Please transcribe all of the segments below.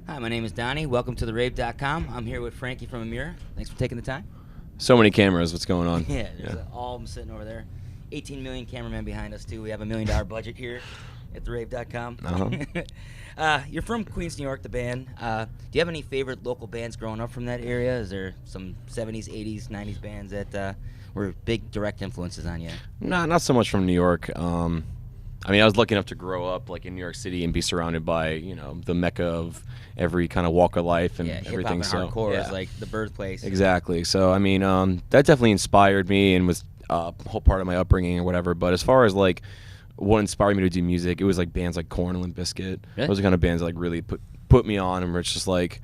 Hi, my name is Donnie. Welcome to the Rave.com. I'm here with Frankie from Emmure. Thanks for taking the time. So many cameras. What's going on? Yeah, there's all of them sitting over there. 18 million cameramen behind us, too. We have $1 million budget here at the Rave.com. You're from Queens, New York, the band. Do you have any favorite local bands growing up from that area? Is there some 70s, 80s, 90s bands that were big direct influences on you? No, not so much from New York. I mean, I was lucky enough to grow up like in New York City and be surrounded by, you know, the mecca of every kind of walk of life and everything. Hip-hop and hardcore is like the birthplace. Exactly. So, I mean, that definitely inspired me and was a whole part of my upbringing or whatever. But as far as like what inspired me to do music, it was like bands like Korn and Limp Bizkit. Really? Those are the kind of bands that like really put me on, and where it's just like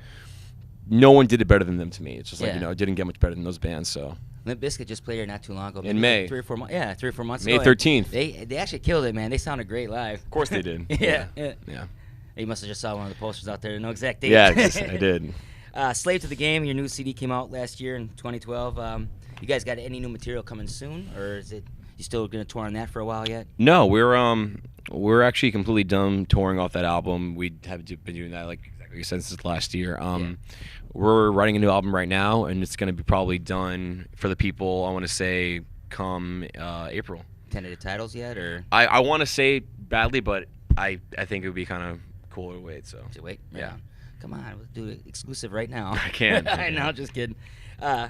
no one did it better than them to me. It's just like, you know, it didn't get much better than those bands. So Limp Bizkit just played here not too long ago. In May. 3 or 4 months. Yeah, 3 or 4 months May ago. 13th. They actually killed it, man. They sounded great live. Of course they did. Yeah. You must have just saw one of the posters out there. No exact date. Yeah, I did. Slave to the Game, your new CD came out last year in 2012. You guys got any new material coming soon, or is it you still going to tour on that for a while yet? No, we're actually completely done touring off that album. We have been doing that like exactly since last year. We're writing a new album right now, and it's going to be probably done for the people, I want to say, come April. Tentative titles yet, or? I want to say badly, but I think it would be kind of cool to wait. So Wait. Yeah. Come on, we'll do it exclusive right now. I can't. I know, just kidding. How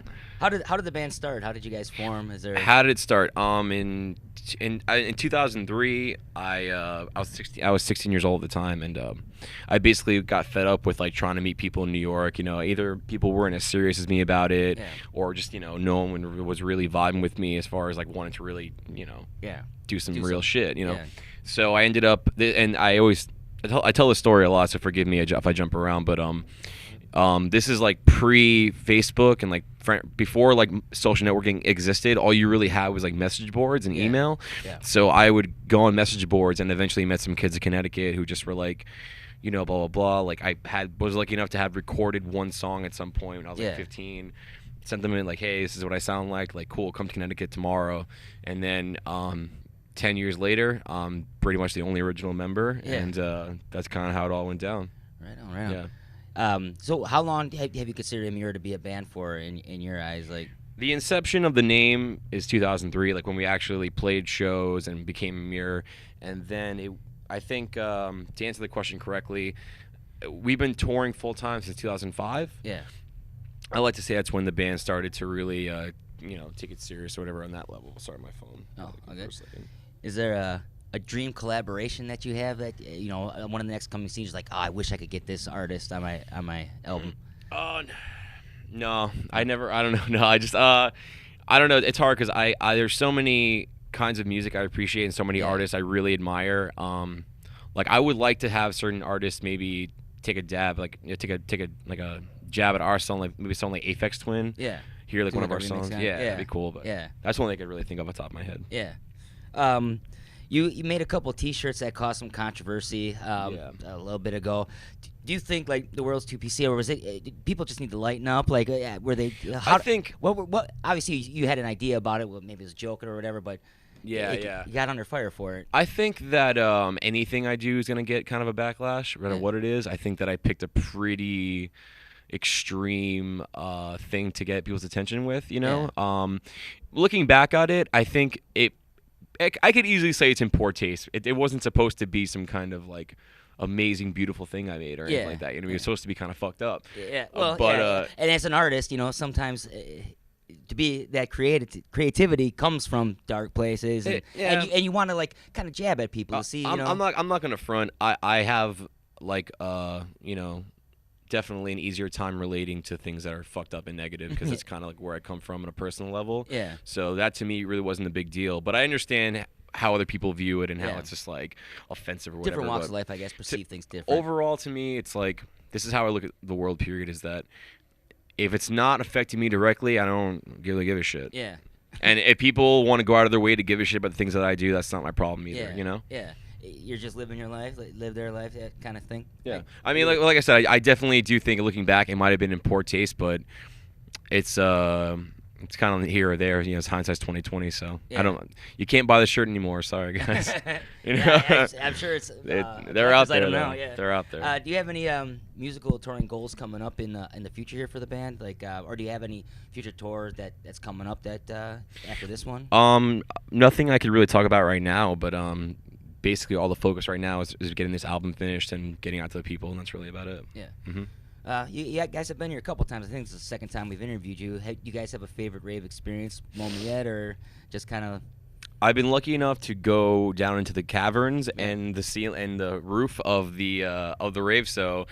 did the band start? How did you guys form? How did it start? In 2003, I was 16 years old at the time, and I basically got fed up with like trying to meet people in New York. You know, either people weren't as serious as me about it, or just no one was really vibing with me as far as like wanting to really do some real shit. So I ended up, and I tell this story a lot, so forgive me if I jump around, but this is like pre-Facebook and like before like social networking existed. All you really had was like message boards and email. So I would go on message boards and eventually met some kids in Connecticut who just were like, blah blah blah. Like I was lucky enough to have recorded one song at some point when I was like 15. Sent them in like, hey, this is what I sound like. Like, cool, come to Connecticut tomorrow. And then 10 years later, I'm pretty much the only original member, and that's kind of how it all went down. Right on. Yeah. So how long have you considered Emmure to be a band for in your eyes? Like, the inception of the name is 2003, like when we actually played shows and became Emmure. And then I think to answer the question correctly, we've been touring full time since 2005. Yeah. I like to say that's when the band started to really take it serious or whatever on that level. Sorry, my phone. Okay. Is there a dream collaboration that you have that one of the next coming scenes is like, I wish I could get this artist on my album? No, I don't know. No, I just I don't know. It's hard because I there's so many kinds of music I appreciate and so many artists I really admire. Like I would like to have certain artists maybe take a dab, like take a jab at our song, like maybe something like Aphex Twin. Yeah. Hear like one of our songs. Yeah, that'd be cool. But that's one I could really think of off the top of my head. Yeah. You made a couple T-shirts that caused some controversy a little bit ago. Do you think like the world's too PC, or was it did people just need to lighten up? Like, were they? I think. What? Obviously, you had an idea about it. Well, maybe it was joking or whatever, but you got under fire for it. I think that anything I do is gonna get kind of a backlash, no matter what it is. I think that I picked a pretty extreme thing to get people's attention with. Looking back at it, I think I could easily say it's in poor taste. It wasn't supposed to be some kind of like amazing, beautiful thing I made or anything like that. It was supposed to be kind of fucked up. Yeah. Well, and as an artist, sometimes to be that creativity comes from dark places, and you want to like kind of jab at people. I'm not gonna front. I have like definitely an easier time relating to things that are fucked up and negative because it's kind of like where I come from on a personal level. Yeah. So that to me really wasn't a big deal. But I understand how other people view it and how it's just like offensive or whatever. Different walks of life, I guess, perceive things different. Overall, to me, it's like this is how I look at the world. Period. Is that if it's not affecting me directly, I don't really give a shit. Yeah. And if people want to go out of their way to give a shit about the things that I do, that's not my problem either. Yeah. You're just living your life, live their life, that kind of thing. Yeah. I mean, like I said, I definitely do think, looking back, it might have been in poor taste, but it's it's kind of here or there. You know, it's hindsight's 2020. So Yeah. you can't buy the shirt anymore. Sorry, guys. You know? Yeah, I'm sure it's. They're out there. Now, yeah. They're out there. Do you have any musical touring goals coming up in the future here for the band? Like, or do you have any future tour that's coming up that after this one? Nothing I could really talk about right now, but basically all the focus right now is getting this album finished and getting out to the people, and that's really about it. Yeah. Mm-hmm. You guys have been here a couple times. I think it's the second time we've interviewed you. You guys have a favorite rave experience moment yet, or just kind of? I've been lucky enough to go down into the caverns and the ceiling and the roof of the rave. So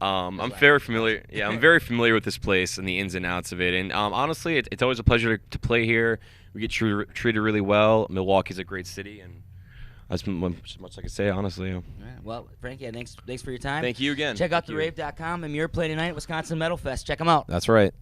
I'm very familiar. Yeah, I'm very familiar with this place and the ins and outs of it. And honestly, it's always a pleasure to play here. We get treated really well. Milwaukee's a great city, and that's much I can say, honestly. Right. Well, Frank, thanks for your time. Thank you again. Check out the Rave.com. Emmure play tonight at Wisconsin Metal Fest. Check them out. That's right.